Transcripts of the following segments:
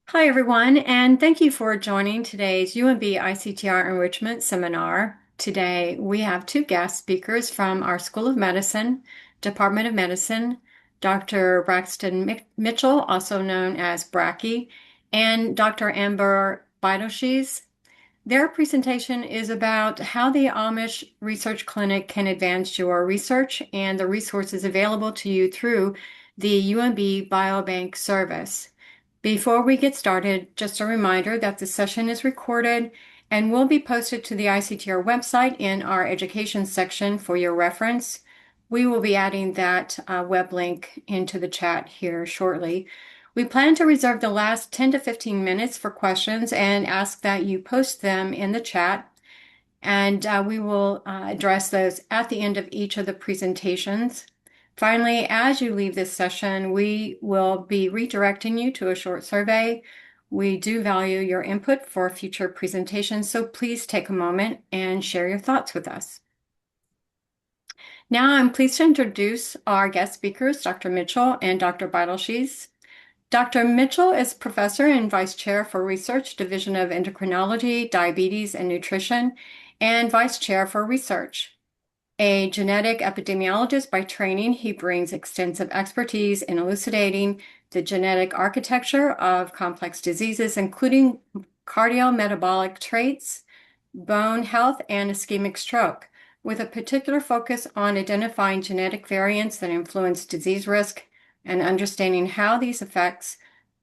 Hi, everyone, and thank you for joining today's UMB ICTR Enrichment Seminar. Today, we have two guest speakers from our School of Medicine, Department of Medicine, Dr. Braxton Mitchell, also known as Bracky, and Dr. Amber Beidelshees. Their presentation is about how the Amish Research Clinic can advance your research and the resources available to you through the UMB Biobank service. Before we get started, just a reminder that the session is recorded and will be posted to the ICTR website in our education section for your reference. We will be adding that web link into the chat here shortly. We plan to reserve the last 10 to 15 minutes for questions and ask that you post them in the chat. And we will address those at the end of each of the presentations. Finally, as you leave this session, we will be redirecting you to a short survey. We do value your input for future presentations, so please take a moment and share your thoughts with us. Now I'm pleased to introduce our guest speakers, Dr. Mitchell and Dr. Beidelshees. Dr. Mitchell is professor and vice chair for research, Division of Endocrinology, Diabetes, and Nutrition, and vice chair for research. A genetic epidemiologist by training, he brings extensive expertise in elucidating the genetic architecture of complex diseases, including cardiometabolic traits, bone health, and ischemic stroke, with a particular focus on identifying genetic variants that influence disease risk and understanding how these effects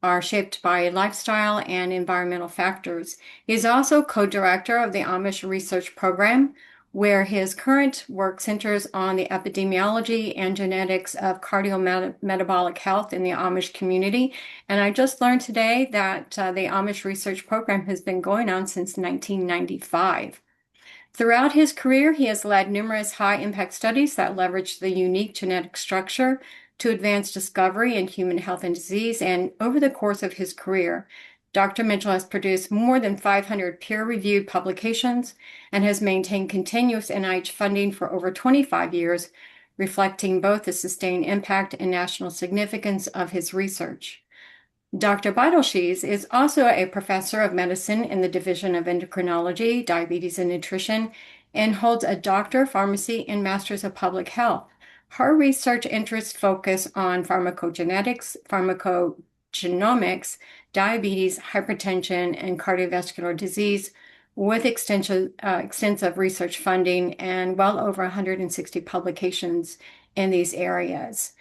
are shaped by lifestyle and environmental factors. He is also co-director of the Amish Research Program, where his current work centers on the epidemiology and genetics of cardiometabolic health in the Amish community. And I just learned today that the Amish Research Program has been going on since 1995. Throughout his career, he has led numerous high-impact studies that leverage the unique genetic structure to advance discovery in human health and disease. And over the course of his career, Dr. Mitchell has produced more than 500 peer-reviewed publications and has maintained continuous NIH funding for over 25 years, reflecting both the sustained impact and national significance of his research. Dr. Beidelshees is also a professor of medicine in the Division of Endocrinology, Diabetes, and Nutrition, and holds a Doctor of Pharmacy and Masters of Public Health. Her research interests focus on pharmacogenetics, pharmacogenomics, diabetes, hypertension, and cardiovascular disease, with extensive research funding and well over 160 publications in these areas.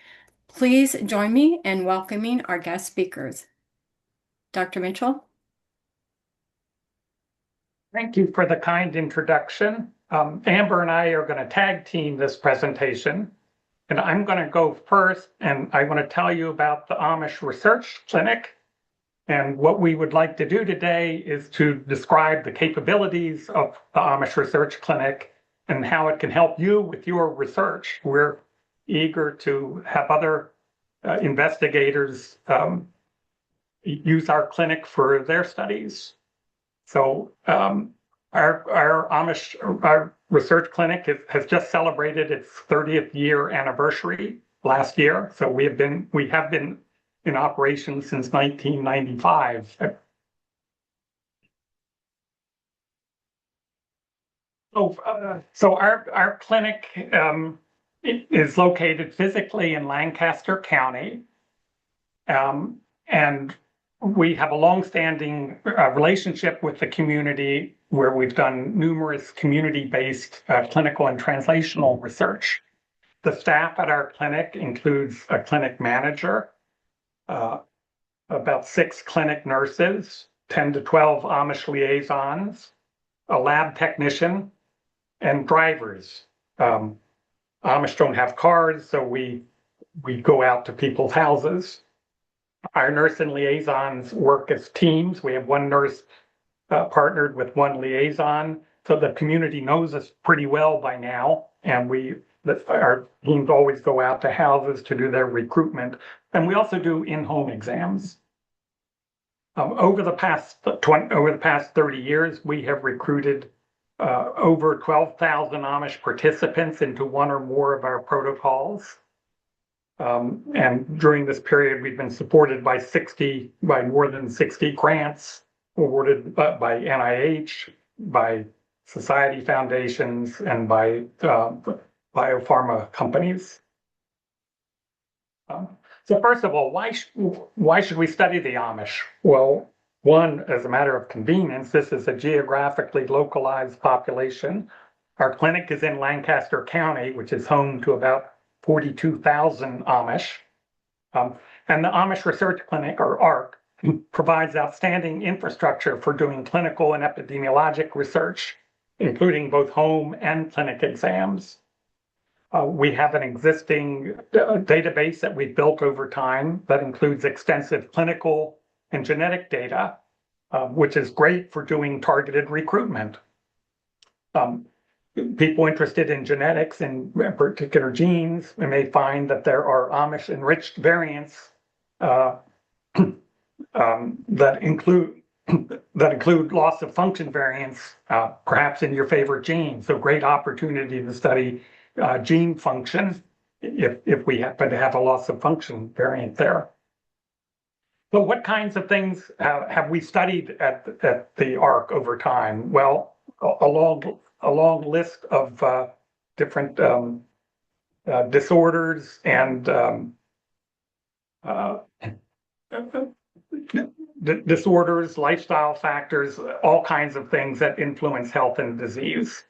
Please join me in welcoming our guest speakers. Dr. Mitchell? Thank you for the kind introduction. Amber and I are going to tag team this presentation, and I'm going to go first, and I want to tell you about the Amish Research Clinic. And what we would like to do today is to describe the capabilities of the Amish Research Clinic and how it can help you with your research. We're eager to have other investigators use our clinic for their studies. So our research clinic has just celebrated its 30th year anniversary last year. So we have been in operation since 1995. So our clinic is located physically in Lancaster County, and we have a longstanding relationship with the community where we've done numerous community-based clinical and translational research. The staff at our clinic includes a clinic manager, about 6 clinic nurses, 10 to 12 Amish liaisons, a lab technician, and drivers. Amish don't have cars, so we go out to people's houses. Our nurse and liaisons work as teams. We have one nurse partnered with one liaison, so the community knows us pretty well by now, and our teams always go out to houses to do their recruitment, and we also do in-home exams. Over the past 30 years, we have recruited over 12,000 Amish participants into one or more of our protocols. And during this period, we've been supported by more than 60 grants awarded by NIH, by society foundations, and by biopharma companies. So first of all, why should we study the Amish? Well, one, as a matter of convenience, this is a geographically localized population. Our clinic is in Lancaster County, which is home to about 42,000 Amish. And the Amish Research Clinic, or ARC, provides outstanding infrastructure for doing clinical and epidemiologic research, including both home and clinic exams. We have an existing database that we've built over time that includes extensive clinical and genetic data, which is great for doing targeted recruitment. People interested in genetics and particular genes may find that there are Amish enriched variants that include loss of function variants, perhaps in your favorite gene. So great opportunity to study gene function if we happen to have a loss of function variant there. So what kinds of things have we studied at the ARC over time? Well, a long list of different disorders and disorders, lifestyle factors, all kinds of things that influence health and disease.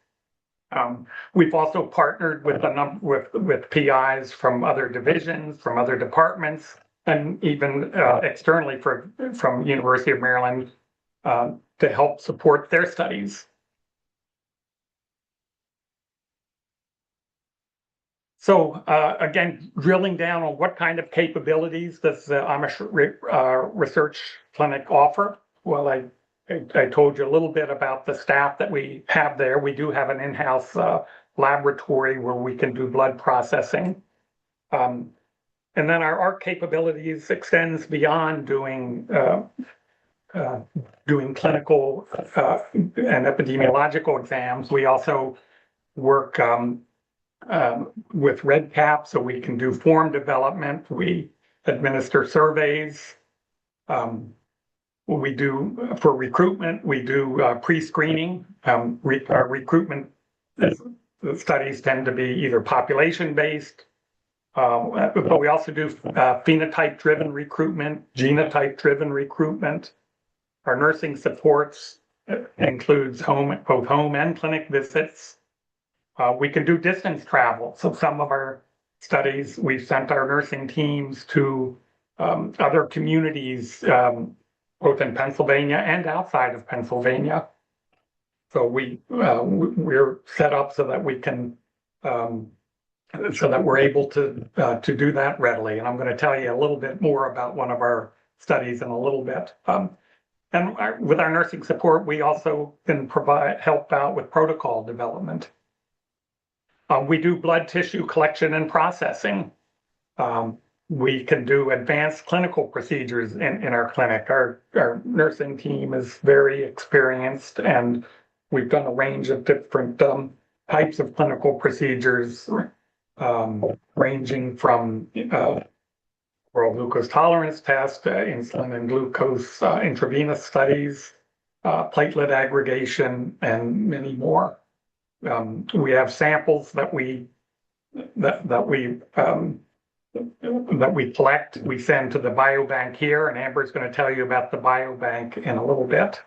We've also partnered with with PIs from other divisions, from other departments, and even externally from University of Maryland to help support their studies. So again, drilling down on what kind of capabilities does the Amish Research Clinic offer? Well, I told you a little bit about the staff that we have there. We do have an in-house laboratory where we can do blood processing. And then our ARC capabilities extends beyond doing clinical and epidemiological exams. We also work with REDCap, so we can do form development. We administer surveys. We do for recruitment, we do pre-screening. Our recruitment studies tend to be either population-based, but we also do phenotype-driven recruitment, genotype-driven recruitment. Our nursing supports includes both home and clinic visits. We can do distance travel. So some of our studies, we've sent our nursing teams to other communities, both in Pennsylvania and outside of Pennsylvania. So we're set up so that we can, so that we're able to do that readily. And I'm going to tell you a little bit more about one of our studies in a little bit. And with our nursing support, we also can help out with protocol development. We do blood tissue collection and processing. We can do advanced clinical procedures in our clinic. Our nursing team is very experienced, and we've done a range of different types of clinical procedures, ranging from oral glucose tolerance test, insulin and glucose intravenous studies, platelet aggregation, and many more. We have samples that we collect, we send to the biobank here, and Amber's going to tell you about the biobank in a little bit.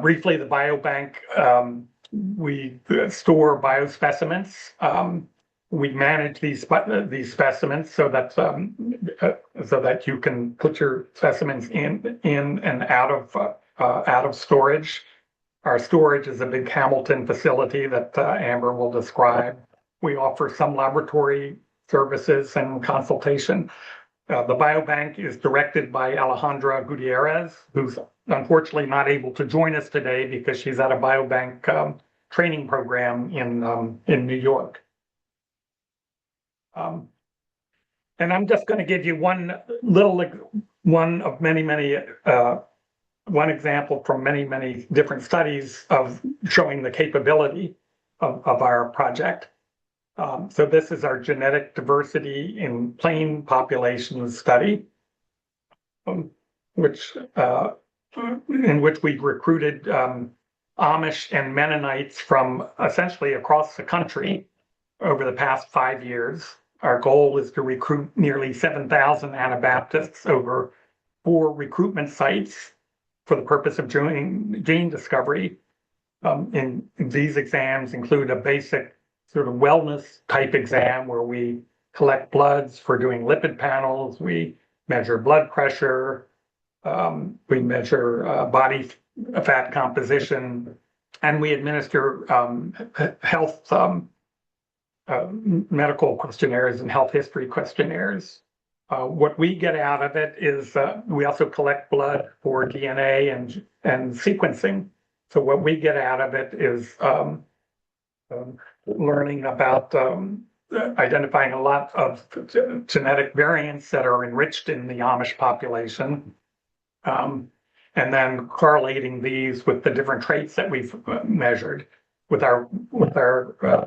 Briefly, the biobank, we store biospecimens. We manage these specimens so that you can put your specimens in and out of storage. Our storage is a big Hamilton facility that Amber will describe. We offer some laboratory services and consultation. The biobank is directed by Alejandra Gutierrez, who's unfortunately not able to join us today because she's at a biobank training program in New York. And I'm just going to give you one of many one example from many different studies of showing the capability of our project. So this is our genetic diversity in plain population study, um, which in which we recruited Amish and Mennonites from essentially across the country over the past 5 years. Our goal is to recruit nearly 7,000 Anabaptists over 4 recruitment sites for the purpose of gene discovery. And these exams include a basic sort of wellness type exam where we collect bloods for doing lipid panels, we measure blood pressure, we measure body fat composition, and we administer health medical questionnaires and health history questionnaires. What we get out of it is we also collect blood for DNA and sequencing. So what we get out of it is learning about identifying a lot of genetic variants that are enriched in the Amish population, and then correlating these with the different traits that we've measured. With our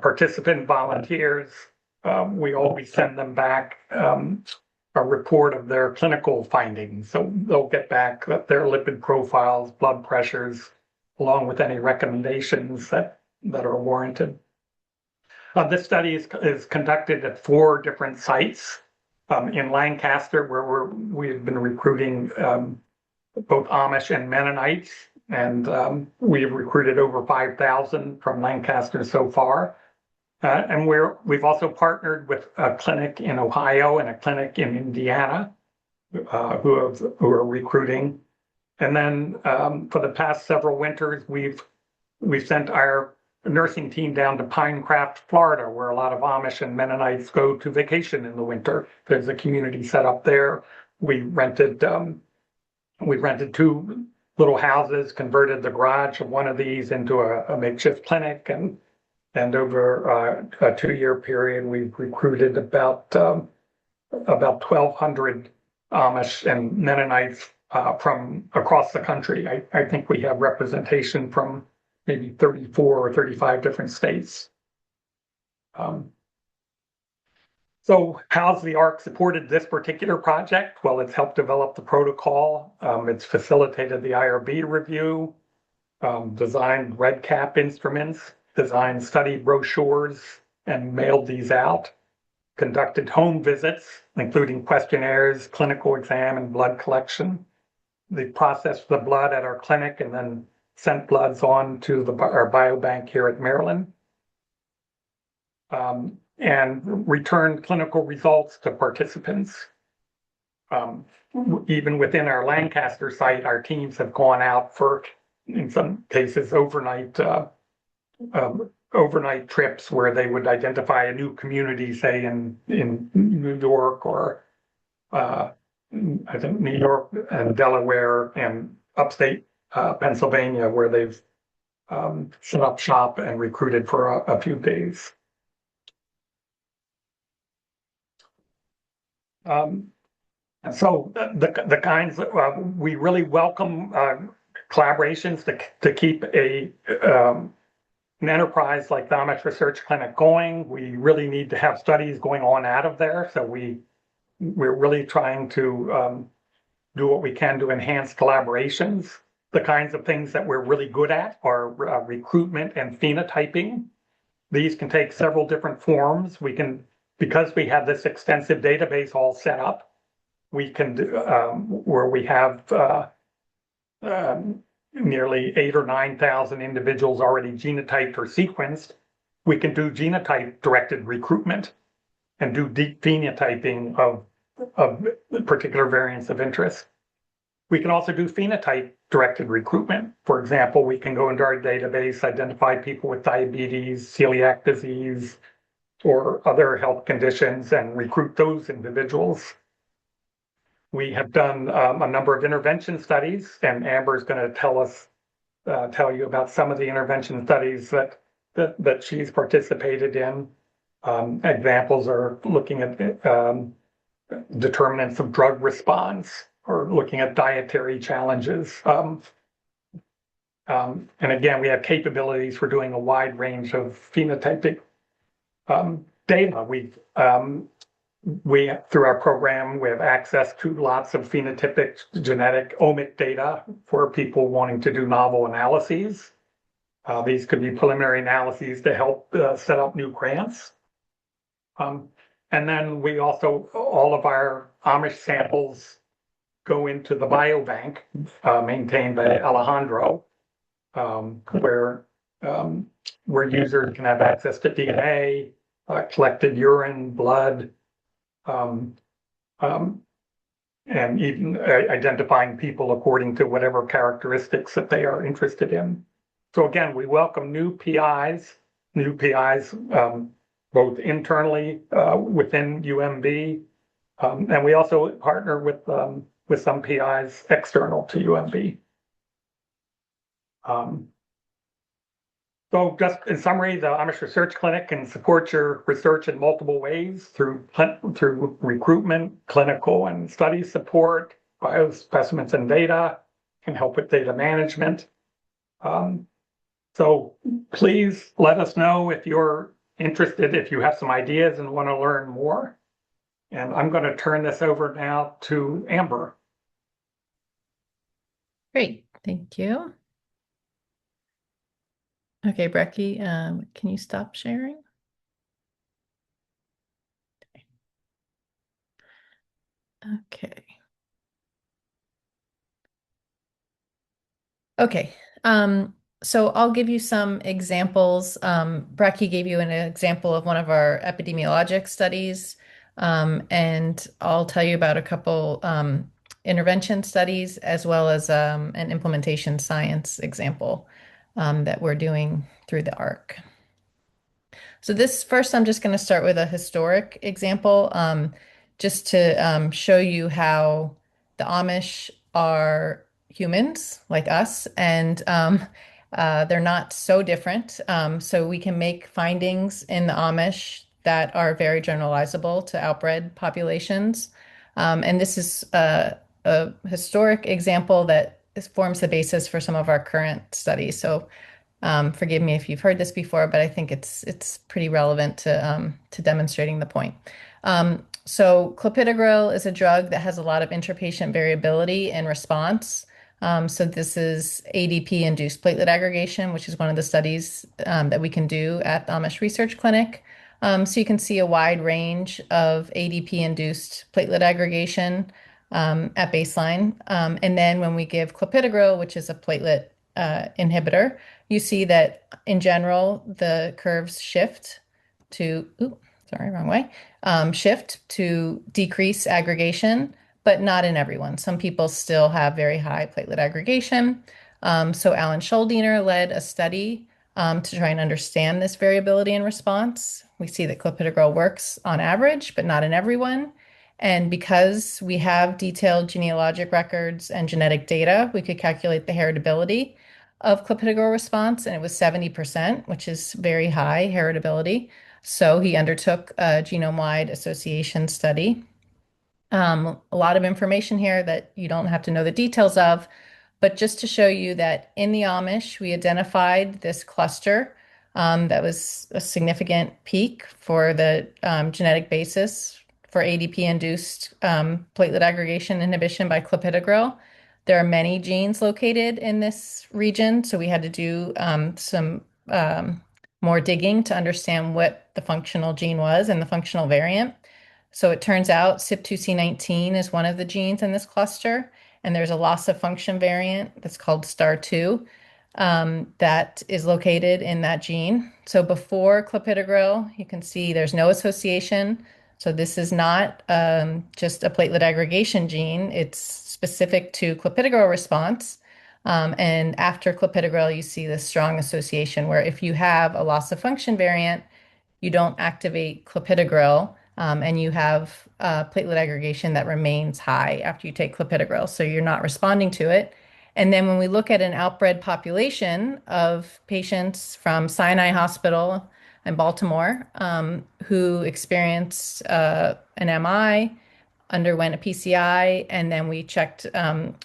participant volunteers, we always send them back a report of their clinical findings. So they'll get back their lipid profiles, blood pressures, along with any recommendations that are warranted. This study is conducted at 4 different sites in Lancaster, where we've been recruiting both Amish and Mennonites, and we've recruited over 5,000 from Lancaster so far. And we've also partnered with a clinic in Ohio and a clinic in Indiana who are recruiting. And then for the past several winters, we've sent our nursing team down to Pinecraft, Florida, where a lot of Amish and Mennonites go to vacation in the winter. There's a community set up there. We rented 2 little houses, converted the garage of one of these into a makeshift clinic, and over a 2-year period, we've recruited about 1,200 Amish and Mennonites from across the country. I think we have representation from maybe 34 or 35 different states. So how's the ARC supported this particular project? Well, it's helped develop the protocol. It's facilitated the IRB review, designed red cap instruments, designed study brochures and mailed these out, conducted home visits, including questionnaires, clinical exam, and blood collection. They processed the blood at our clinic and then sent bloods on to our biobank here at Maryland, and returned clinical results to participants. Even within our Lancaster site, our teams have gone out for, in some cases, overnight trips where they would identify a new community, say in New York or I think New York and Delaware and upstate Pennsylvania, where they've set up shop and recruited for a few days. So the kinds we really welcome collaborations to keep an enterprise like the Amish Research Clinic going. We really need to have studies going on out of there. So we're really trying to do what we can to enhance collaborations. The kinds of things that we're really good at are recruitment and phenotyping. These can take several different forms. Because we have this extensive database all set up, we can do where we have nearly 8,000 or 9,000 individuals already genotyped or sequenced. We can do genotype-directed recruitment and do deep phenotyping of particular variants of interest. We can also do phenotype-directed recruitment. For example, we can go into our database, identify people with diabetes, celiac disease, or other health conditions, and recruit those individuals. We have done a number of intervention studies, and Amber is going to tell you about some of the intervention studies that she's participated in. Examples are looking at determinants of drug response, or looking at dietary challenges. And again, we have capabilities for doing a wide range of phenotypic data. We through our program, we have access to lots of phenotypic genetic omic data for people wanting to do novel analyses. These could be preliminary analyses to help set up new grants. And then we also, all of our Amish samples go into the biobank maintained by Alejandro, where users can have access to DNA, collected urine, blood, um, um, and even identifying people according to whatever characteristics that they are interested in. So again, we welcome new PIs, both internally within UMB, and we also partner with some PIs external to UMB. So just in summary, the Amish Research Clinic can support your research in multiple ways through recruitment, clinical and study support, biospecimens and data, can help with data management. So please let us know if you're interested, if you have some ideas and want to learn more. And I'm going to turn this over now to Amber. Great, thank you. Okay, Brecky, can you stop sharing? Okay. Okay, so I'll give you some examples. Brecky gave you an example of one of our epidemiologic studies, and I'll tell you about a couple intervention studies as well as an implementation science example that we're doing through the ARC. So this first, I'm just going to start with a historic example, just to show you how the Amish are humans like us, and they're not so different. So we can make findings in the Amish that are very generalizable to outbred populations. And this is a historic example that forms the basis for some of our current studies. So forgive me if you've heard this before, but I think it's pretty relevant to demonstrating the point. So clopidogrel is a drug that has a lot of interpatient variability in response. So this is ADP-induced platelet aggregation, which is one of the studies that we can do at the Amish Research Clinic. So you can see a wide range of ADP-induced platelet aggregation at baseline. And then when we give clopidogrel, which is a platelet inhibitor, you see that in general, the curves shift to, wrong way, shift to decrease aggregation, but not in everyone. Some people still have very high platelet aggregation. So Alan Schuldiner led a study to try and understand this variability in response. We see that clopidogrel works on average, but not in everyone. And because we have detailed genealogic records and genetic data, we could calculate the heritability of clopidogrel response, and it was 70%, which is very high heritability. So he undertook a genome-wide association study. A lot of information here that you don't have to know the details of, but just to show you that in the Amish, we identified this cluster that was a significant peak for the genetic basis for ADP-induced platelet aggregation inhibition by clopidogrel. There are many genes located in this region, so we had to do some more digging to understand what the functional gene was and the functional variant. So it turns out CYP2C19 is one of the genes in this cluster, and there's a loss of function variant that's called STAR2 that is located in that gene. So before clopidogrel, you can see there's no association. So this is not just a platelet aggregation gene. It's specific to clopidogrel response. And after clopidogrel, you see this strong association where if you have a loss of function variant, you don't activate clopidogrel, and you have platelet aggregation that remains high after you take clopidogrel. So you're not responding to it. And then when we look at an outbred population of patients from Sinai Hospital in Baltimore who experienced an MI, underwent a PCI, and then we checked,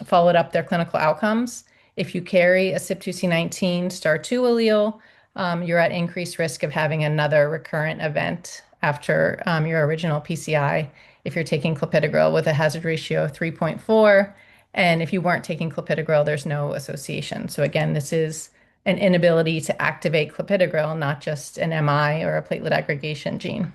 followed up their clinical outcomes. If you carry a CYP2C19 STAR2 allele, you're at increased risk of having another recurrent event after your original PCI if you're taking clopidogrel with a hazard ratio of 3.4. And if you weren't taking clopidogrel, there's no association. So again, this is an inability to activate clopidogrel, not just an MI or a platelet aggregation gene.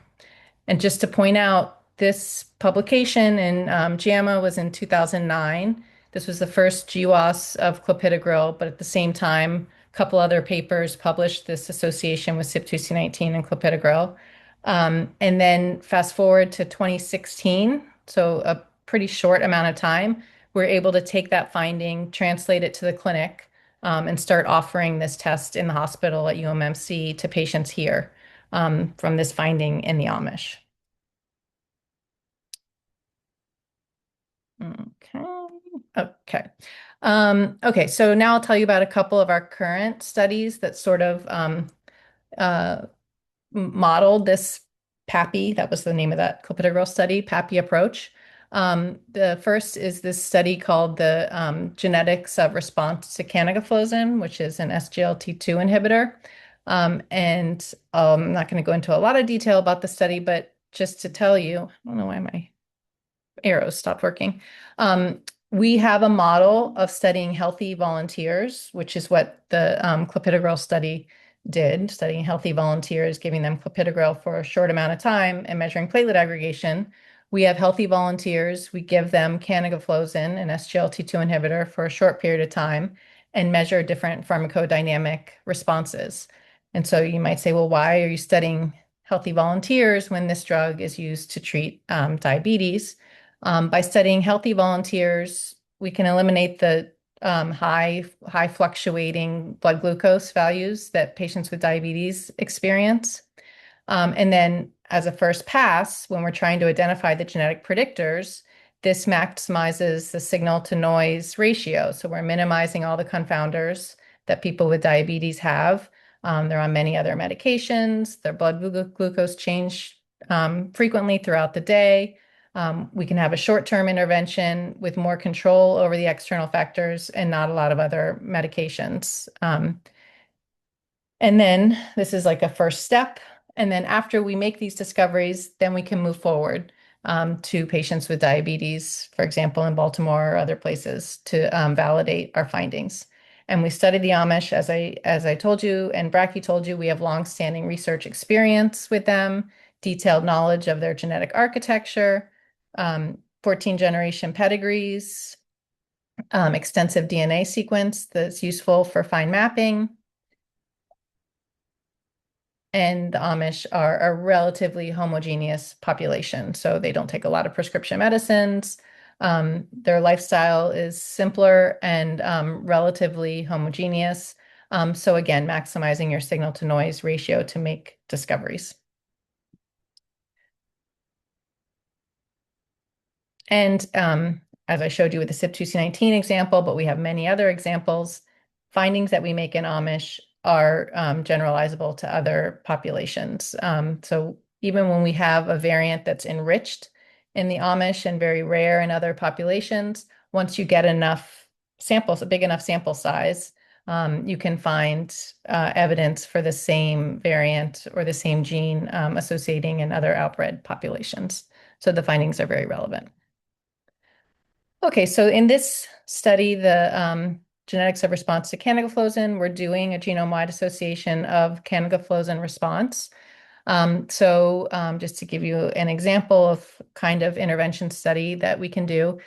And just to point out, this publication in JAMA was in 2009. This was the first GWAS of clopidogrel, but at the same time, a couple other papers published this association with CYP2C19 and clopidogrel. And then fast forward to 2016, so a pretty short amount of time, we're able to take that finding, translate it to the clinic, and start offering this test in the hospital at UMMC to patients here from this finding in the Amish. Okay. Okay. Okay. So now I'll tell you about a couple of our current studies that sort of uh, modeled this PAPI. That was the name of that clopidogrel study, PAPI approach. The first is this study called the Genetics of Response to Canagliflozin, which is an SGLT2 inhibitor. And I'm not going to go into a lot of detail about the study, but just to tell you, I don't know why my arrows stopped working. We have a model of studying healthy volunteers, which is what the clopidogrel study did, studying healthy volunteers, giving them clopidogrel for a short amount of time and measuring platelet aggregation. We have healthy volunteers. We give them canagliflozin, an SGLT2 inhibitor, for a short period of time and measure different pharmacodynamic responses. And so you might say, well, why are you studying healthy volunteers when this drug is used to treat diabetes? By studying healthy volunteers, we can eliminate the high fluctuating blood glucose values that patients with diabetes experience. And then as a first pass, when we're trying to identify the genetic predictors, this maximizes the signal to noise ratio. So we're minimizing all the confounders that people with diabetes have. They're on many other medications. Their blood glucose change frequently throughout the day. We can have a short-term intervention with more control over the external factors and not a lot of other medications. And then this is like a first step. And then after we make these discoveries, then we can move forward to patients with diabetes, for example, in Baltimore or other places to validate our findings. And we studied the Amish, as I told you, and Bracky told you, we have longstanding research experience with them, detailed knowledge of their genetic architecture, 14 generation pedigrees, extensive DNA sequence that's useful for fine mapping. And the Amish are a relatively homogeneous population, so they don't take a lot of prescription medicines. Their lifestyle is simpler and relatively homogeneous. So again, maximizing your signal to noise ratio to make discoveries. And as I showed you with the CYP2C19 example, but we have many other examples, findings that we make in Amish are generalizable to other populations. So even when we have a variant that's enriched in the Amish and very rare in other populations, once you get enough samples, a big enough sample size, you can find evidence for the same variant or the same gene associating in other outbred populations. So the findings are very relevant. Okay, so in this study, the genetics of response to canagliflozin, we're doing a genome-wide association of canagliflozin response. Just to give you an example of kind of intervention study that we can do,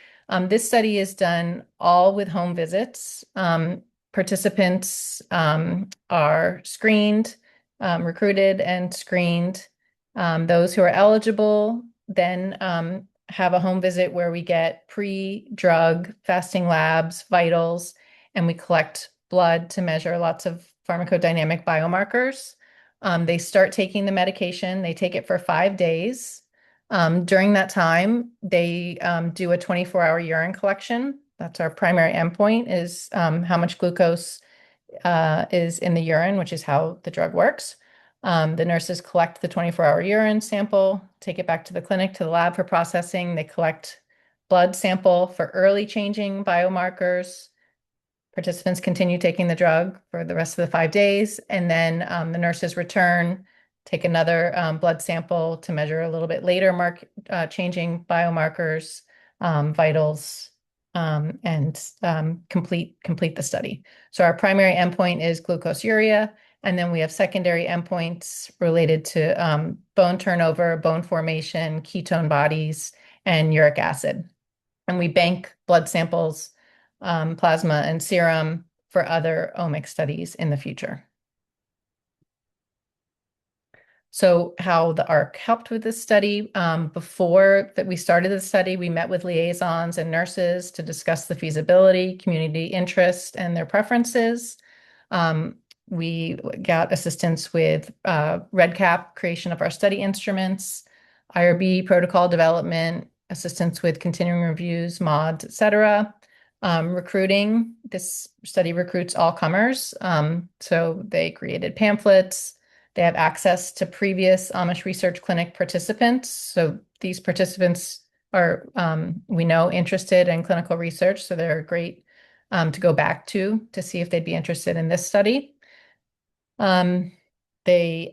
this study is done all with home visits. Participants are screened, recruited and screened. Those who are eligible then have a home visit where we get pre-drug fasting labs, vitals, and we collect blood to measure lots of pharmacodynamic biomarkers. They start taking the medication. They take it for 5 days. During that time, they do a 24-hour urine collection. That's our primary endpoint, is how much glucose is in the urine, which is how the drug works. The nurses collect the 24-hour urine sample, take it back to the clinic, to the lab for processing. They collect blood sample for early changing biomarkers. Participants continue taking the drug for the rest of the 5 days, and then the nurses return take another blood sample to measure a little bit later changing biomarkers, vitals, and complete the study. So our primary endpoint is glucoseuria, and then we have secondary endpoints related to bone turnover, bone formation, ketone bodies, and uric acid. And we bank blood samples, plasma, and serum for other omics studies in the future. So how the ARC helped with this study, before that we started the study, we met with liaisons and nurses to discuss the feasibility, community interest, and their preferences. We got assistance with REDCap, creation of our study instruments, IRB protocol development, assistance with continuing reviews, mods, etc. Recruiting, this study recruits all comers. So they created pamphlets. They have access to previous Amish Research Clinic participants. So these participants are, we know, interested in clinical research. So they're great to go back to see if they'd be interested in this study. They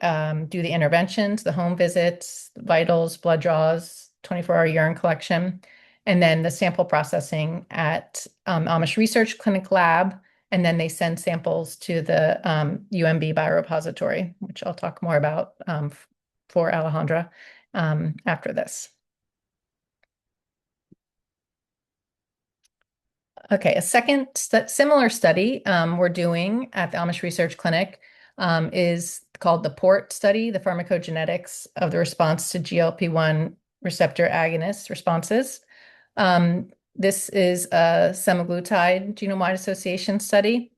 do the interventions, the home visits, vitals, blood draws, 24-hour urine collection, and then the sample processing at Amish Research Clinic lab. And then they send samples to the UMB biorepository, which I'll talk more about for Alejandra after this. Okay, a second similar study we're doing at the Amish Research Clinic is called the PORT study, the pharmacogenetics of the response to GLP-1 receptor agonist responses. This is a semaglutide genome-wide association study.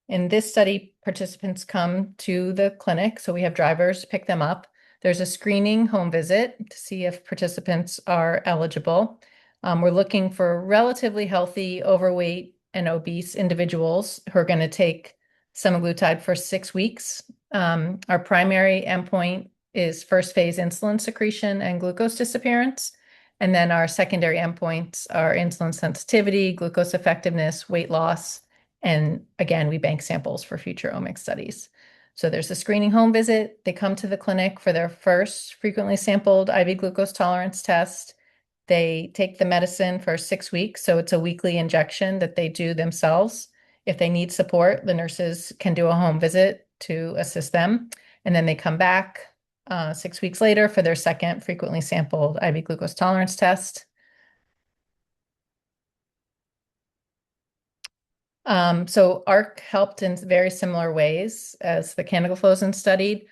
In this study, participants come to the clinic, so we have drivers pick them up. There's a screening home visit to see if participants are eligible. We're looking for relatively healthy, overweight, and obese individuals who are going to take semaglutide for 6 weeks. Our primary endpoint is first phase insulin secretion and glucose disappearance. And then our secondary endpoints are insulin sensitivity, glucose effectiveness, weight loss. And again, we bank samples for future omics studies. So there's a screening home visit. They come to the clinic for their first frequently sampled IV glucose tolerance test. They take the medicine for 6 weeks. So it's a weekly injection that they do themselves. If they need support, the nurses can do a home visit to assist them. And then they come back 6 weeks later for their second frequently sampled IV glucose tolerance test. So ARC helped in very similar ways as the canagliflozin studied.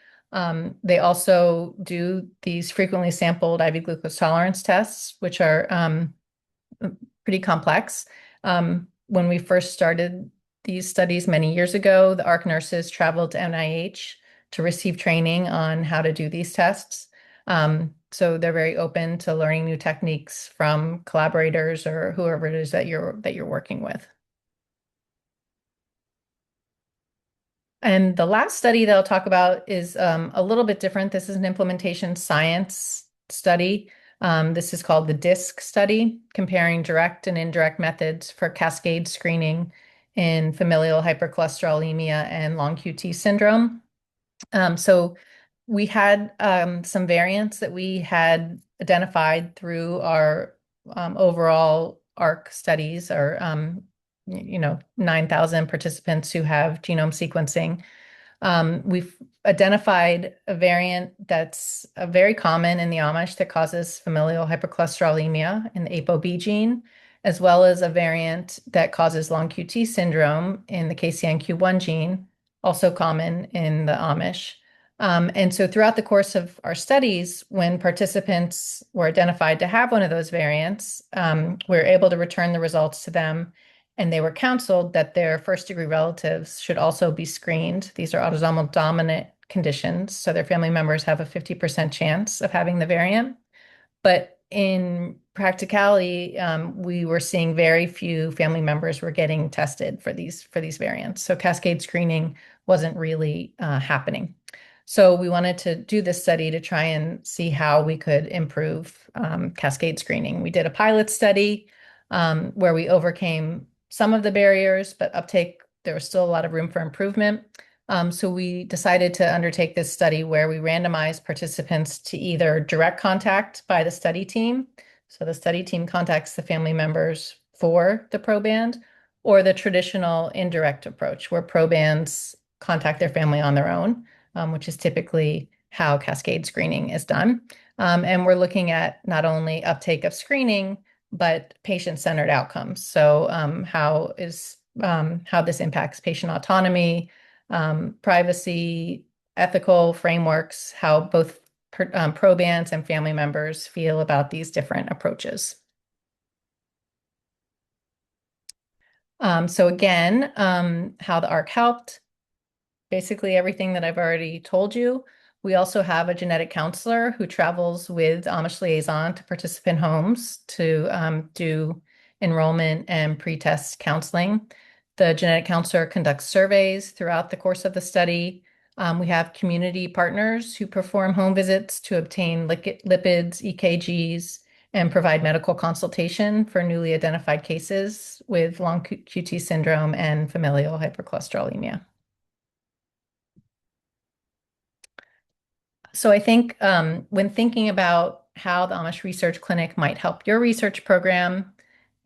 They also do these frequently sampled IV glucose tolerance tests, which are pretty complex. When we first started these studies many years ago, the ARC nurses traveled to NIH to receive training on how to do these tests. So they're very open to learning new techniques from collaborators or whoever it is that you're working with. And the last study that I'll talk about is a little bit different. This is an implementation science study. This is called the DISC study, comparing direct and indirect methods for cascade screening in familial hypercholesterolemia and long QT syndrome. So we had some variants that we had identified through our overall ARC studies, or 9,000 participants who have genome sequencing. We've identified a variant that's very common in the Amish that causes familial hypercholesterolemia in the ApoB gene, as well as a variant that causes long QT syndrome in the KCNQ1 gene, also common in the Amish. And so throughout the course of our studies, when participants were identified to have one of those variants, we were able to return the results to them, and they were counseled that their first-degree relatives should also be screened. These are autosomal dominant conditions, so their family members have a 50% chance of having the variant. But in practicality, we were seeing very few family members were getting tested for these variants. So cascade screening wasn't really happening. So we wanted to do this study to try and see how we could improve cascade screening. We did a pilot study where we overcame some of the barriers, but uptake, there was still a lot of room for improvement. So we decided to undertake this study where we randomized participants to either direct contact by the study team. So the study team contacts the family members for the proband, or the traditional indirect approach where probands contact their family on their own, which is typically how cascade screening is done. And we're looking at not only uptake of screening, but patient-centered outcomes. So how this impacts patient autonomy, privacy, ethical frameworks, how both probands and family members feel about these different approaches. So again, how the ARC helped, basically everything that I've already told you. We also have a genetic counselor who travels with Amish Liaison to participant homes to do enrollment and pre-test counseling. The genetic counselor conducts surveys throughout the course of the study. We have community partners who perform home visits to obtain lipids, EKGs, and provide medical consultation for newly identified cases with long QT syndrome and familial hypercholesterolemia. So I think when thinking about how the Amish Research Clinic might help your research program,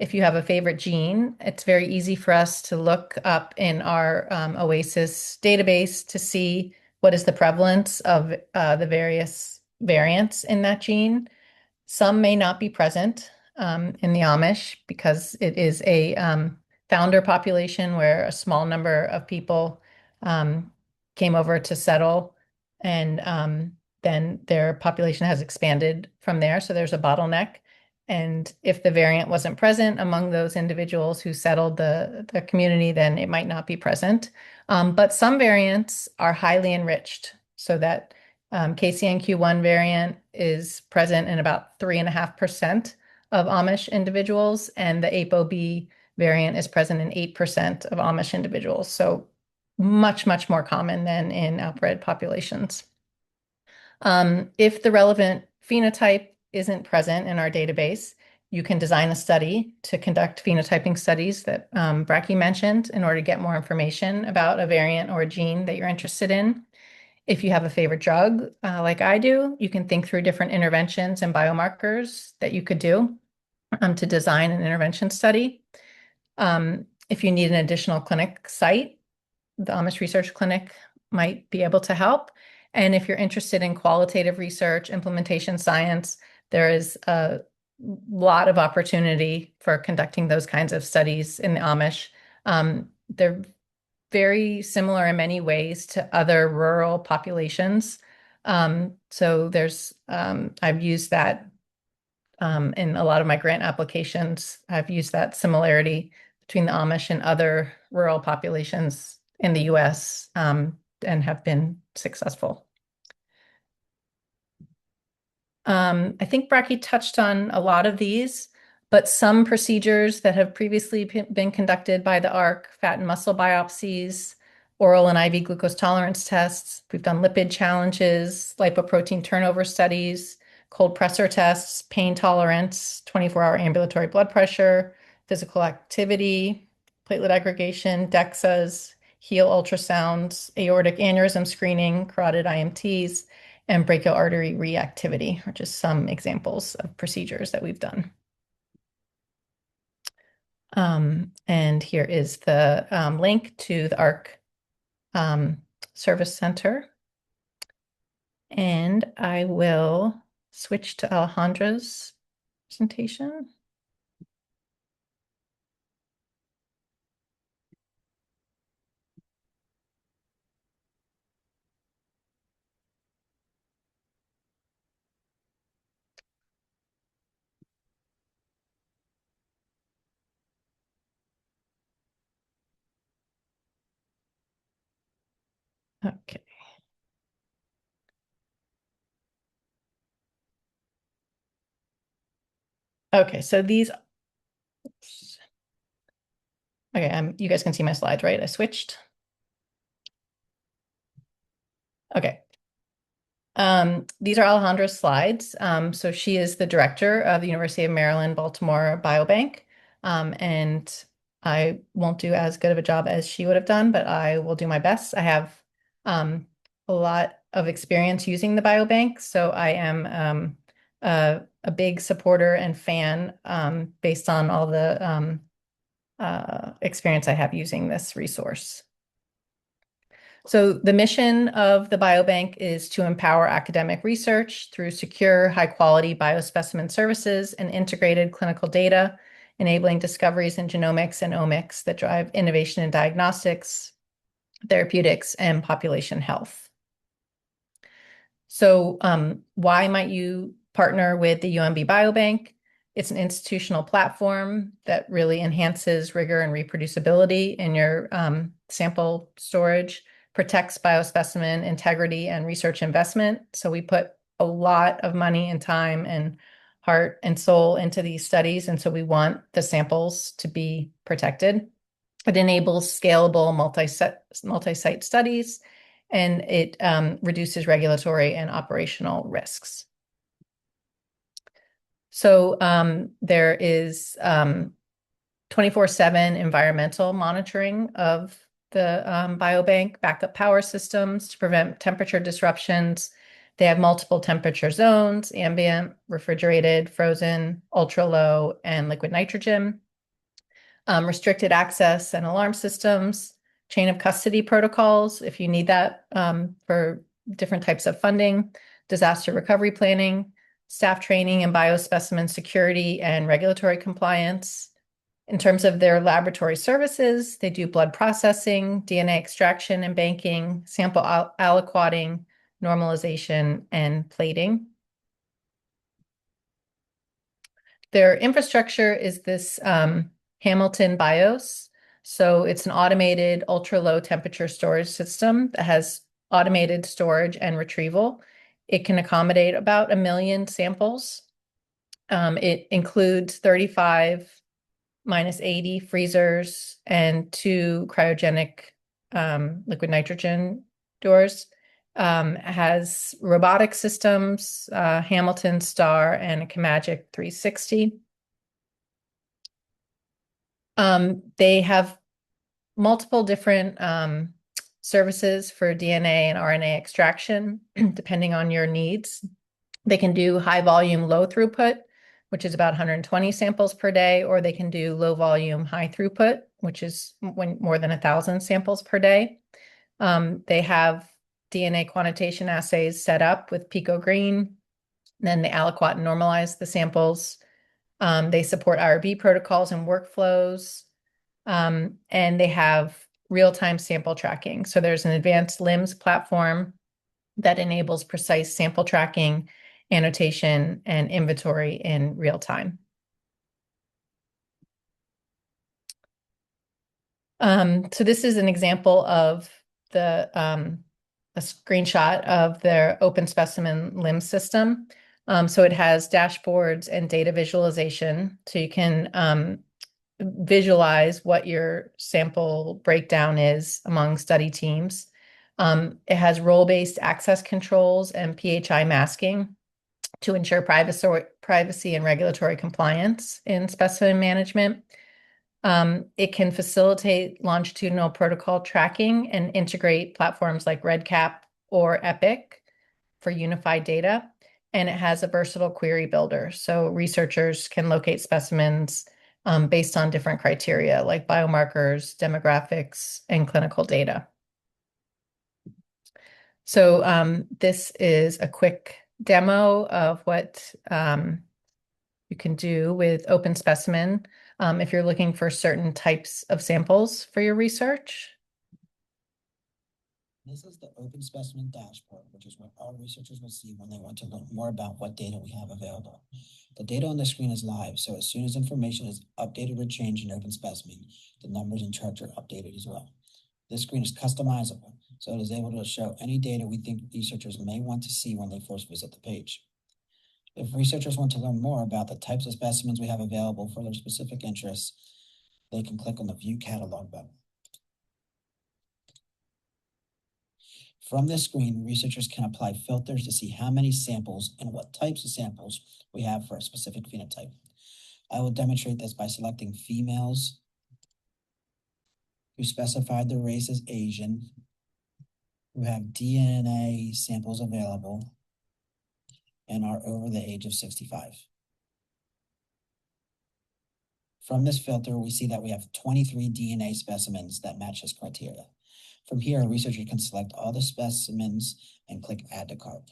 if you have a favorite gene, it's very easy for us to look up in our OASIS database to see what is the prevalence of the various variants in that gene. Some may not be present in the Amish because it is a founder population where a small number of people came over to settle, and then their population has expanded from there. So there's a bottleneck. And if the variant wasn't present among those individuals who settled the community, then it might not be present. But some variants are highly enriched so that KCNQ1 variant is present in about 3.5% of Amish individuals, and the ApoB variant is present in 8% of Amish individuals. So much, much more common than in outbred populations. If the relevant phenotype isn't present in our database, you can design a study to conduct phenotyping studies that Bracky mentioned in order to get more information about a variant or a gene that you're interested in. If you have a favorite drug, like I do, you can think through different interventions and biomarkers that you could do to design an intervention study. If you need an additional clinic site, the Amish Research Clinic might be able to help. And if you're interested in qualitative research, implementation science, there is a lot of opportunity for conducting those kinds of studies in the Amish. They're very similar in many ways to other rural populations. So I've used that in a lot of my grant applications. I've used that similarity between the Amish and other rural populations in the US and have been successful. I think Bracky touched on a lot of these, but some procedures that have previously been conducted by the ARC, fat and muscle biopsies, oral and IV glucose tolerance tests. We've done lipid challenges, lipoprotein turnover studies, cold pressor tests, pain tolerance, 24-hour ambulatory blood pressure, physical activity, platelet aggregation, DEXAs, heel ultrasounds, aortic aneurysm screening, carotid IMTs, and brachial artery reactivity are just some examples of procedures that we've done. And here is the link to the ARC Service Center. And I will switch to Alejandra's presentation. Okay. Okay, so these, okay, you guys can see my slides, right? I switched. Okay. These are Alejandra's slides. So she is the director of the University of Maryland, Baltimore Biobank. And I won't do as good of a job as she would have done, but I will do my best. I have a lot of experience using the biobank, so I am a big supporter and fan based on all the experience I have using this resource. So the mission of the biobank is to empower academic research through secure, high-quality biospecimen services and integrated clinical data, enabling discoveries in genomics and omics that drive innovation in diagnostics, therapeutics, and population health. So why might you partner with the UMB Biobank? It's an institutional platform that really enhances rigor and reproducibility in your sample storage, protects biospecimen integrity and research investment. So we put a lot of money and time and heart and soul into these studies, and so we want the samples to be protected. It enables scalable multi-site studies, and it reduces regulatory and operational risks. So there is 24/7 environmental monitoring of the biobank, backup power systems to prevent temperature disruptions. They have multiple temperature zones: ambient, refrigerated, frozen, ultra low, and liquid nitrogen. Restricted access and alarm systems, chain of custody protocols, if you need that for different types of funding, disaster recovery planning, staff training and biospecimen security and regulatory compliance. In terms of their laboratory services, they do blood processing, DNA extraction and banking, sample aliquoting, normalization, and plating. Their infrastructure is this Hamilton BIOS. So it's an automated ultra low temperature storage system that has automated storage and retrieval. It can accommodate about 1 million samples. It includes 35 -80 freezers and 2 cryogenic liquid nitrogen doors. Has robotic systems, Hamilton Star, and a Chemagic 360. They have multiple different services for DNA and RNA extraction, depending on your needs. They can do high volume, low throughput, which is about 120 samples per day, or they can do low volume, high throughput, which is more than 1,000 samples per day. They have DNA quantitation assays set up with Pico Green. Then they aliquot and normalize the samples. They support IRB protocols and workflows. And they have real-time sample tracking. So there's an advanced LIMS platform that enables precise sample tracking, annotation, and inventory in real time. So this is an example of a screenshot of their open specimen LIMS system. So it has dashboards and data visualization, so you can visualize what your sample breakdown is among study teams. It has role-based access controls and PHI masking to ensure privacy and regulatory compliance in specimen management. It can facilitate longitudinal protocol tracking and integrate platforms like REDCap or Epic for unified data. And it has a versatile query builder, so researchers can locate specimens based on different criteria like biomarkers, demographics, and clinical data. So this is a quick demo of what you can do with open specimen if you're looking for certain types of samples for your research. This is the open specimen dashboard, which is what our researchers will see when they want to learn more about what data we have available. The data on the screen is live, so as soon as information is updated or changed in open specimen, the numbers and charts are updated as well. This screen is customizable, so it is able to show any data we think researchers may want to see when they first visit the page. If researchers want to learn more about the types of specimens we have available for their specific interests, they can click on the View Catalog button. From this screen, researchers can apply filters to see how many samples and what types of samples we have for a specific phenotype. I will demonstrate this by selecting females who specified their race as Asian, who have DNA samples available and are over the age of 65. From this filter, we see that we have 23 DNA specimens that match this criteria. From here, a researcher can select all the specimens and click Add to Cart.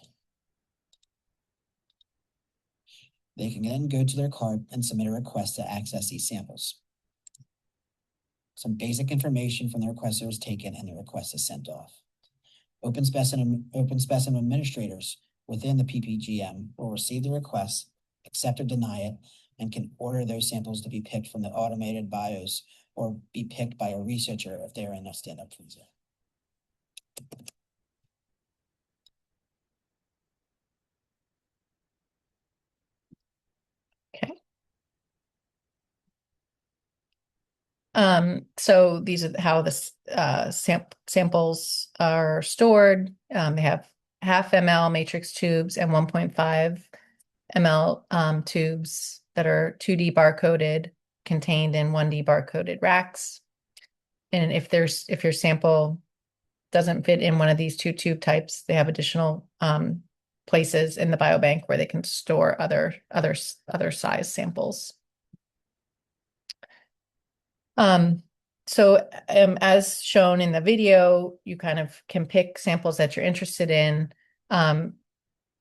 They can then go to their cart and submit a request to access these samples. Some basic information from the requester is taken and the request is sent off. Open specimen administrators within the PPGM will receive the request, accept or deny it, and can order those samples to be picked from the automated bios or be picked by a researcher if they are in a stand-up freezer. Okay. So these are how the samples are stored. They have half ml matrix tubes and 1.5 ml tubes that are 2D barcoded, contained in 1D barcoded racks. And if your sample doesn't fit in one of these two tube types, they have additional places in the biobank where they can store other size samples. So as shown in the video, you kind of can pick samples that you're interested in.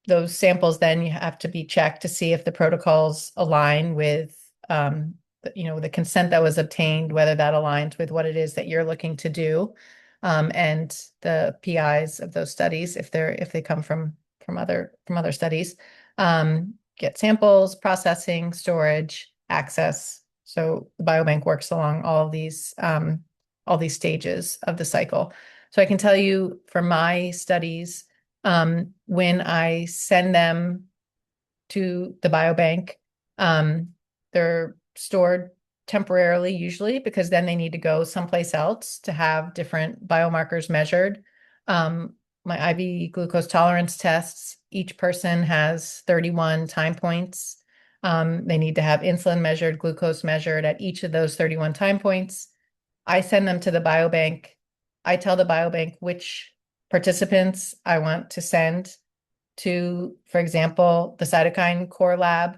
Those samples then you have to be checked to see if the protocols align with the consent that was obtained, whether that aligns with what it is that you're looking to do, and the PIs of those studies, if they come from other studies. Get samples, processing, storage, access. So the biobank works along all these stages of the cycle. So I can tell you for my studies, when I send them to the biobank, they're stored temporarily, usually, because then they need to go someplace else to have different biomarkers measured. My IV glucose tolerance tests, each person has 31 time points. They need to have insulin measured, glucose measured at each of those 31 time points. I send them to the biobank. I tell the biobank which participants I want to send to, for example, the cytokine core lab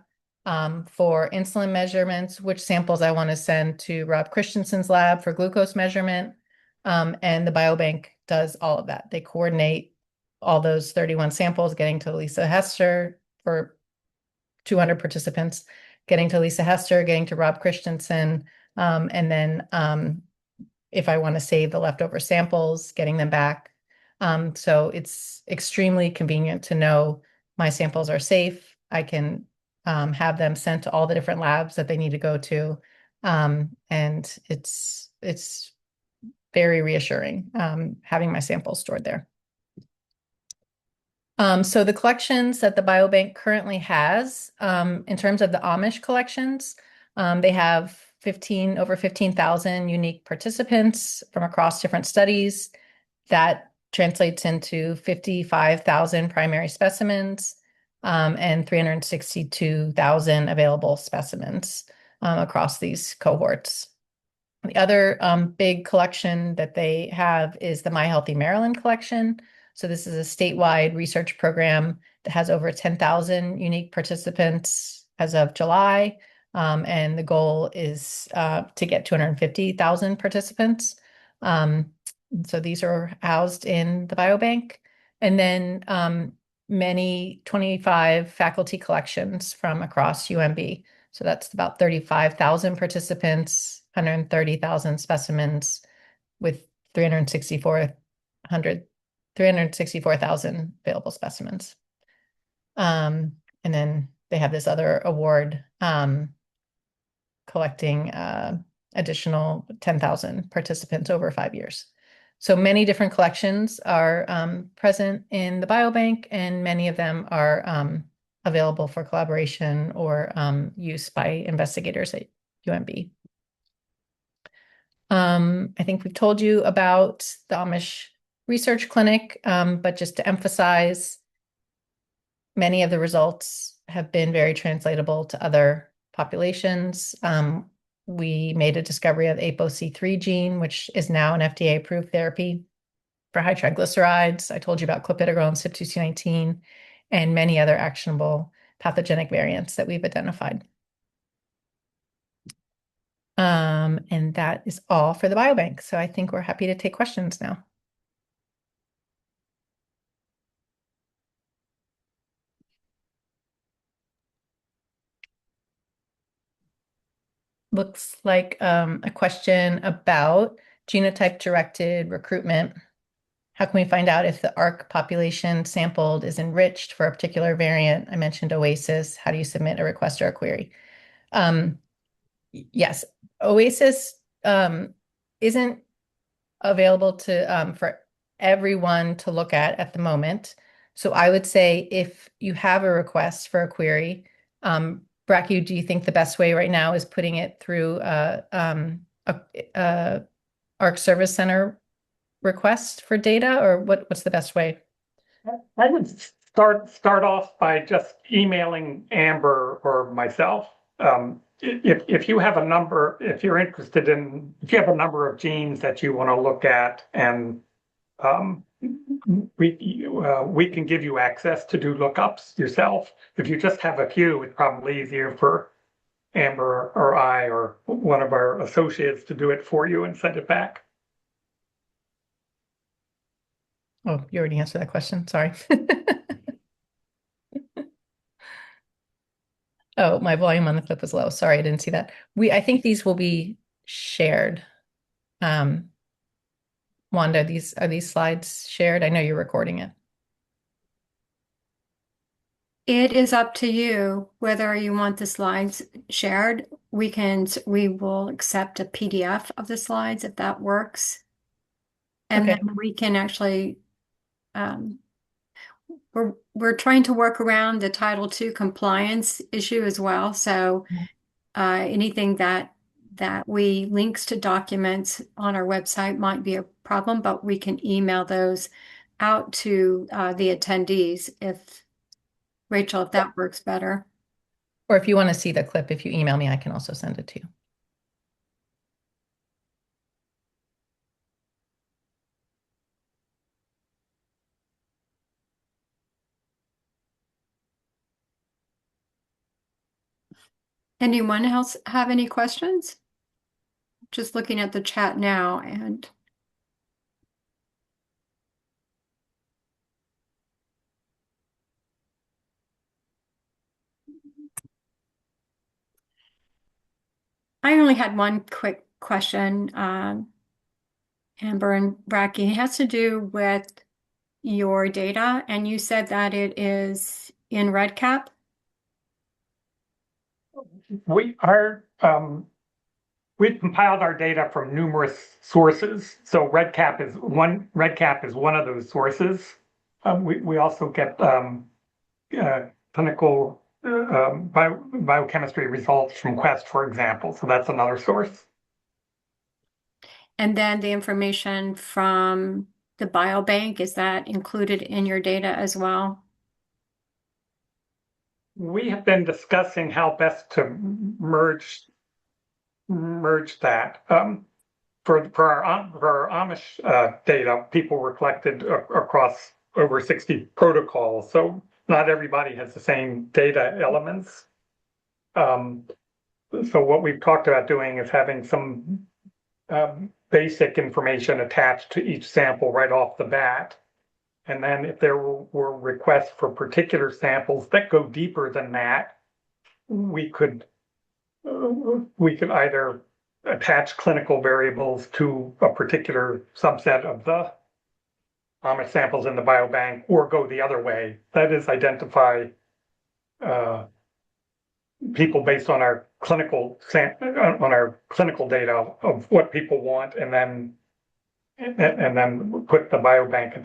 for insulin measurements, which samples I want to send to Rob Christensen's lab for glucose measurement. And the biobank does all of that. They coordinate all those 31 samples, getting to Lisa Hester for 200 participants, getting to Lisa Hester, getting to Rob Christensen, and then if I want to save the leftover samples, getting them back. So it's extremely convenient to know my samples are safe. I can have them sent to all the different labs that they need to go to. And it's very reassuring having my samples stored there. So the collections that the biobank currently has, in terms of the Amish collections, they have over 15,000 unique participants from across different studies. That translates into 55,000 primary specimens and 362,000 available specimens across these cohorts. The other big collection that they have is the My Healthy Maryland collection. So this is a statewide research program that has over 10,000 unique participants as of July. And the goal is to get 250,000 participants. So these are housed in the biobank. And then many 25 faculty collections from across UMB. So that's about 35,000 participants, 130,000 specimens with 364,000 available specimens. And then they have this other award collecting additional 10,000 participants over 5 years. So many different collections are present in the biobank, and many of them are available for collaboration or use by investigators at UMB. I think we've told you about the Amish Research Clinic, but just to emphasize, many of the results have been very translatable to other populations. We made a discovery of ApoC3 gene, which is now an FDA-approved therapy for high triglycerides. I told you about clopidogrel and CYP2C19 and many other actionable pathogenic variants that we've identified. And that is all for the biobank. So I think we're happy to take questions now. Looks like a question about genotype-directed recruitment. How can we find out if the ARC population sampled is enriched for a particular variant? I mentioned OASIS. How do you submit a request or a query? Yes, OASIS isn't available to for everyone to look at the moment. So I would say if you have a request for a query, Bracky, do you think the best way right now is putting it through a ARC Service Center request for data, or what's the best way? I would start off by just emailing Amber or myself. If you have a number, if you're interested in, if you have a number of genes that you want to look at, and we can give you access to do lookups yourself. If you just have a few, it's probably easier for Amber or I or one of our associates to do it for you and send it back. Oh, you already answered that question. Sorry. Oh, my volume on the clip was low. Sorry, I didn't see that. I think these will be shared. Wanda, are these slides shared? I know you're recording it. It is up to you whether you want the slides shared. We will accept a PDF of the slides if that works. And Okay. then we can actually, we're trying to work around the Title II compliance issue as well. So anything that we links to documents on our website might be a problem, but we can email those out to the attendees if Rachel, if that works better. Or if you want to see the clip, if you email me, I can also send it to you. Anyone else have any questions? Just looking at the chat now, and I only had one quick question, Amber and Bracky. It has to do with your data, and you said that it is in REDCap. We are we've compiled our data from numerous sources. So REDCap is one of those sources. We also get clinical biochemistry results from Quest, for example. So that's another source. And then the information from the biobank, is that included in your data as well? We have been discussing how best to merge that. For our Amish data, people were collected across over 60 protocols, so not everybody has the same data elements. So what we've talked about doing is having some basic information attached to each sample right off the bat. And then if there were requests for particular samples that go deeper than that, we could either attach clinical variables to a particular subset of the Amish samples in the biobank, or go the other way. That is, identify people based on our clinical data of what people want, and then put the biobank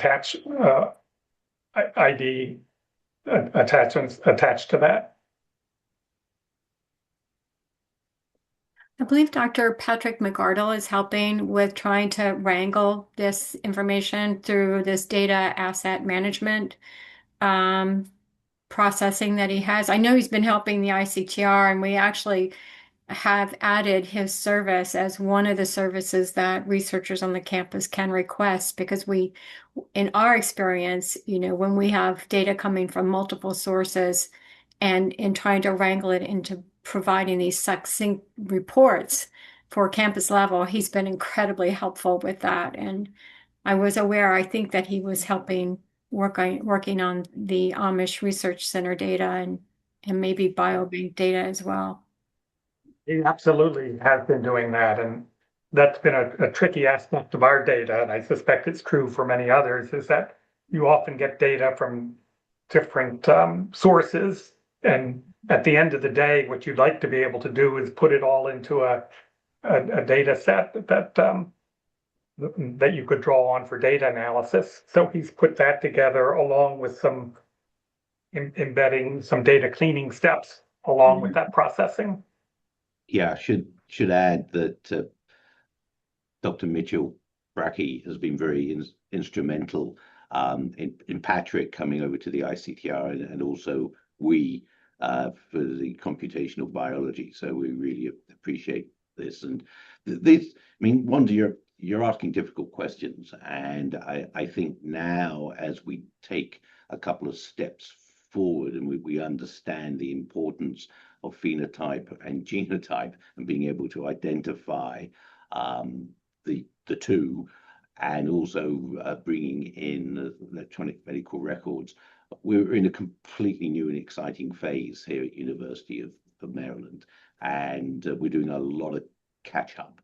ID attachments attached to that. I believe Dr. Patrick McArdle is helping with trying to wrangle this information through this data asset management processing that he has. I know he's been helping the ICTR, and we actually have added his service as one of the services that researchers on the campus can request because in our experience, when we have data coming from multiple sources and in trying to wrangle it into providing these succinct reports for campus level, he's been incredibly helpful with that. And I was aware, I think that he was helping working on the Amish Research Center data and maybe biobank data as well. He absolutely has been doing that, and that's been a tricky aspect of our data, and I suspect it's true for many others, is that you often get data from different sources, and at the end of the day, what you'd like to be able to do is put it all into a data set that you could draw on for data analysis. So he's put that together along with some embedding some data cleaning steps along with that processing. Yeah, should add that Dr. Mitchell Brackey has been very instrumental in Patrick coming over to the ICTR and also we for the computational biology. So we really appreciate this. And this, I mean, Wanda, you're asking difficult questions. And I think now as we take a couple of steps forward and we understand the importance of phenotype and genotype and being able to identify the two, and also bringing in electronic medical records. We're in a completely new and exciting phase here at University of Maryland, and we're doing a lot of catch up.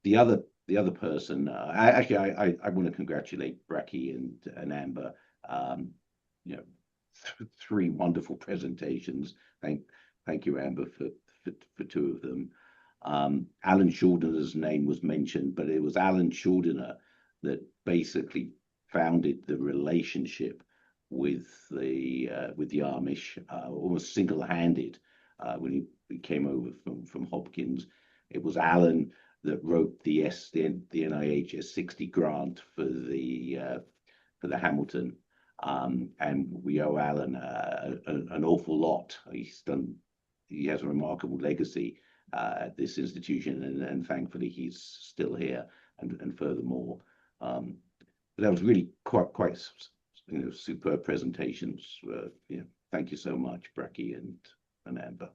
The other person, actually, I want to congratulate Bracky and Amber. You know, three wonderful presentations. Thank you, Amber, for two of them. Alan Schordener's name was mentioned, but it was Alan Schordener that basically founded the relationship with the Amish almost single-handed when he came over from Hopkins. It was Alan that wrote the NIH S60 grant for the Hamilton. And we owe Alan an awful lot. He has a remarkable legacy at this institution, and thankfully he's still here. And furthermore, that was really quite superb presentations. Thank you so much, Bracky and Amber.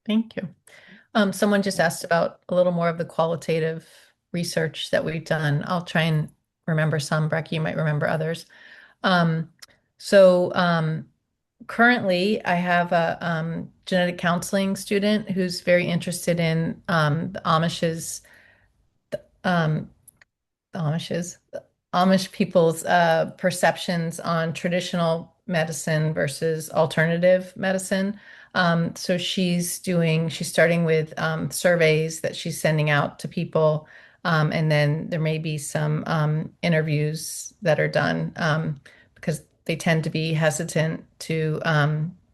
Thank you. Someone just asked about a little more of the qualitative research that we've done. I'll try and remember some. Bracky, you might remember others. Currently I have a genetic counseling student who's very interested in the Amish people's perceptions on traditional medicine versus alternative medicine. So she's starting with surveys that she's sending out to people. And then there may be some interviews that are done because they tend to be hesitant to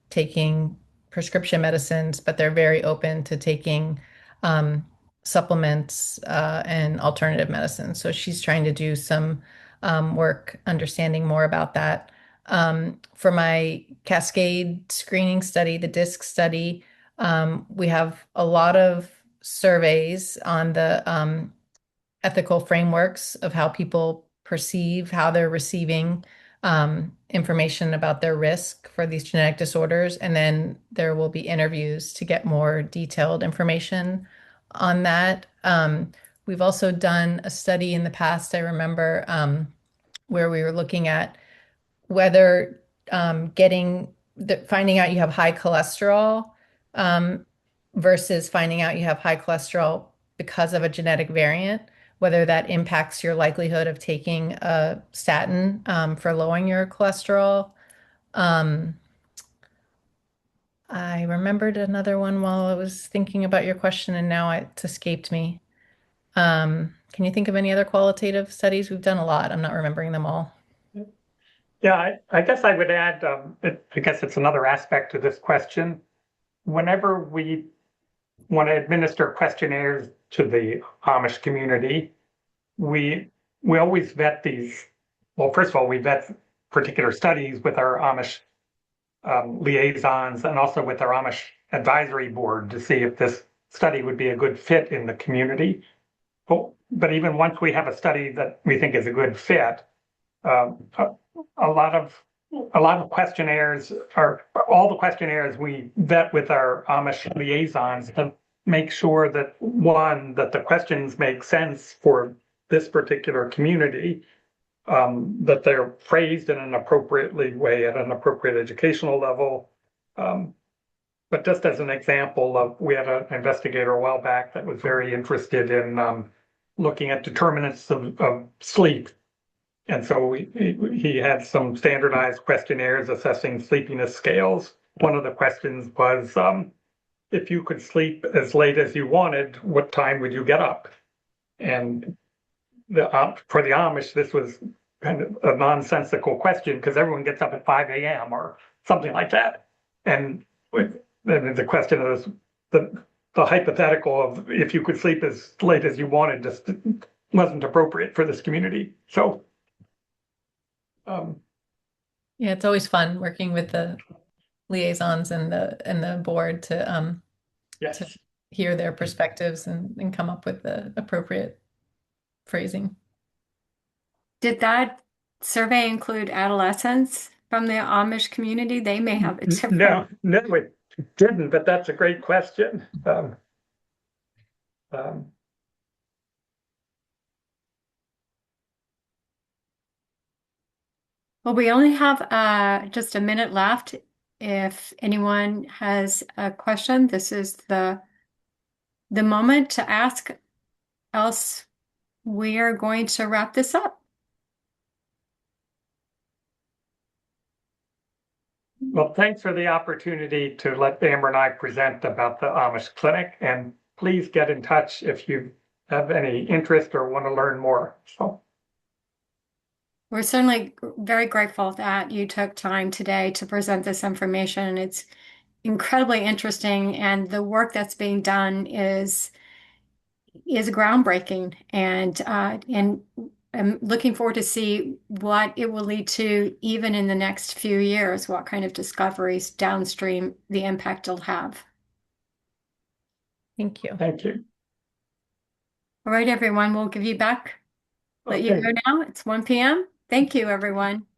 taking prescription medicines, but they're very open to taking supplements and alternative medicine. So she's trying to do some work understanding more about that. For my cascade screening study, the DISC study, we have a lot of surveys on the ethical frameworks of how people perceive how they're receiving information about their risk for these genetic disorders. And then there will be interviews to get more detailed information on that. We've also done a study in the past, I remember, where we were looking at whether finding out you have high cholesterol versus finding out you have high cholesterol because of a genetic variant, whether that impacts your likelihood of taking a statin for lowering your cholesterol. I remembered another one while I was thinking about your question, and now it's escaped me. Can you think of any other qualitative studies? We've done a lot. I'm not remembering them all. Yeah, I guess I would add, I guess it's another aspect to this question. Whenever we want to administer questionnaires to the Amish community, we always vet these. Well, first of all, we vet particular studies with our Amish liaisons and also with our Amish advisory board to see if this study would be a good fit in the community. But even once we have a study that we think is a good fit, um, a, a lot of questionnaires are all the questionnaires we vet with our Amish liaisons to make sure that one, that the questions make sense for this particular community, that they're phrased in an appropriately way at an appropriate educational level. But just as an example of, we had an investigator a while back that was very interested in looking at determinants of sleep. And so he had some standardized questionnaires assessing sleepiness scales. One of the questions was, if you could sleep as late as you wanted, what time would you get up? And for the Amish, this was kind of a nonsensical question because everyone gets up at 5 a.m. or something like that. And the question is the hypothetical of if you could sleep as late as you wanted just wasn't appropriate for this community. So, yeah, it's always fun working with the liaisons and the board to yes. hear their perspectives and come up with the appropriate phrasing. Did that survey include adolescents from the Amish community? They may have a different. No, it didn't, but that's a great question. Well, we only have just a minute left. If anyone has a question, this is the moment to ask, else we are going to wrap this up. Well, thanks for the opportunity to let Amber and I present about the Amish Clinic, and please get in touch if you have any interest or want to learn more. So, We're certainly very grateful that you took time today to present this information. It's incredibly interesting, and the work that's being done is groundbreaking, and I'm looking forward to see what it will lead to even in the next few years, what kind of discoveries downstream the impact it'll have. Thank you. thank you. All right, everyone, we'll give you back. Let you Okay. go now. It's 1 p.m. Thank you, everyone.